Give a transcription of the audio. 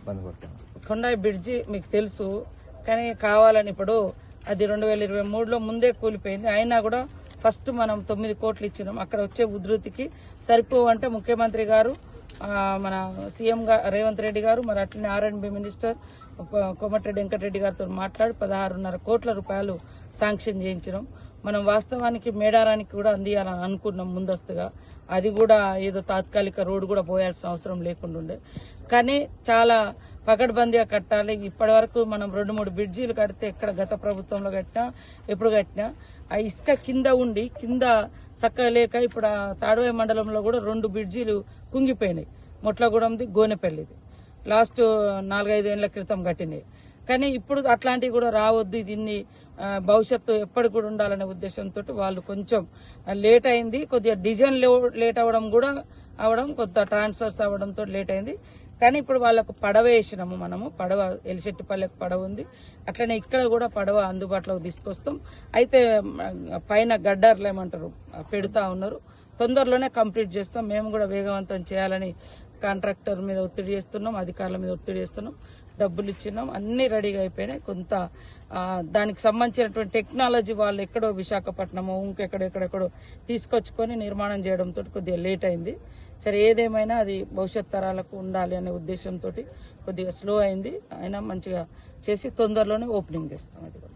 ఇబ్బంది పడుతుంది. కొండాయి బ్రిడ్జి మీకు తెలుసు, కానీ కావాలని ఇప్పుడు అది 2023లో ముందే కూలిపోయింది. అయినా కూడా ఫస్ట్ మనం 9 కోట్లు ఇచ్చినాం. అక్కడ వచ్చే ఉధృతికి సరిపోవంటే ముఖ్యమంత్రి గారు, మన సీఎం రేవంత్ రెడ్డి గారు, మరి అట్లనే R&B మినిస్టర్ కోమటిరెడ్డి వెంకటరెడ్డి గారితో మాట్లాడి 16.5 కోట్ల రూపాయలు శాంక్షన్ చేయించినాం. మనం వాస్తవానికి మేడారానికి కూడా అందియాలని అనుకున్నాం ముందస్తుగా. అది కూడా ఏదో తాత్కాలిక రోడ్డు కూడా పోయాల్సిన అవసరం లేకుండా ఉండే, కానీ చాలా పకడ్బందీగా కట్టాలి. ఇప్పటి వరకు మనం 2-3 బ్రిడ్జీలు కడితే ఎక్కడ గత ప్రభుత్వంలో కట్టినా ఎప్పుడు కట్టినా ఆ ఇసుక కింద ఉండి కింద చక్కగా లేక ఇప్పుడు ఆ తాడువాయి మండలంలో కూడా 2 బ్రిడ్జీలు కుంగిపోయినాయి. మొట్లగూడెంది, గోనెపల్లిది లాస్ట్ 4-5 ఏళ్ల క్రితం కట్టినాయి. కానీ ఇప్పుడు అట్లాంటివి కూడా రావద్దు, దీన్ని భవిష్యత్తు ఎప్పటికి కూడా ఉండాలనే ఉద్దేశంతో వాళ్ళు కొంచెం లేట్ అయింది. కొద్దిగా డిజైన్ లేట్ అవ్వడం కూడా కొంత ట్రాన్స్ఫర్స్ అవ్వడంతో లేట్ అయింది. కానీ ఇప్పుడు వాళ్ళకు పడవ వేసినాము మనము. పడవ ఎలిశెట్టిపల్లెకు పడవ ఉంది, అట్లనే ఇక్కడ కూడా పడవ అందుబాటులోకి తీసుకొస్తాం. అయితే పైన గడ్డర్లు ఏమంటారు పెడతా ఉన్నారు, తొందరలోనే కంప్లీట్ చేస్తాం. మేము కూడా వేగవంతం చేయాలని కాంట్రాక్టర్ మీద ఒత్తిడి చేస్తున్నాం, అధికారుల మీద ఒత్తిడి చేస్తున్నాం, డబ్బులు ఇచ్చినాం, అన్ని రెడీగా అయిపోయినాయి. కొంత దానికి సంబంధించినటువంటి టెక్నాలజీ వాళ్ళు ఎక్కడో విశాఖపట్నమో ఇంకెక్కడెక్కడెక్కడో తీసుకొచ్చుకొని నిర్మాణం చేయడంతో కొద్దిగా లేట్ అయింది. సరే, ఏదేమైనా అది భవిష్యత్ తరాలకు ఉండాలి అనే ఉద్దేశంతో కొద్దిగా స్లో అయింది. అయినా మంచిగా చేసి తొందరలోనే ఓపెనింగ్ చేస్తాం. అది కూడా